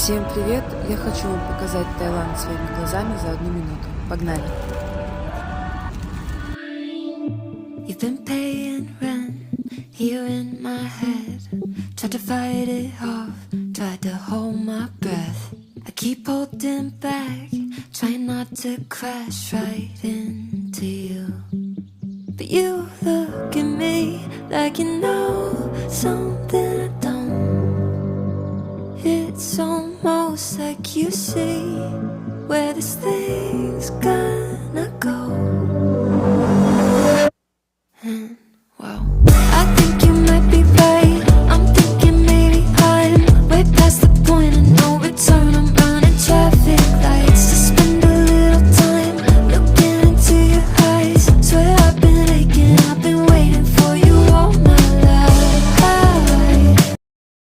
Всем привет! Я хочу вам показать Таиланд своими глазами за 1 минуту. Погнали! You've been paying rent here in my head. Tried to fight it off, tried to hold my breath. I keep holding back, trying not to crash right into you. But you look at me like you know something I don't. It's almost like you see where this thing's gonna go.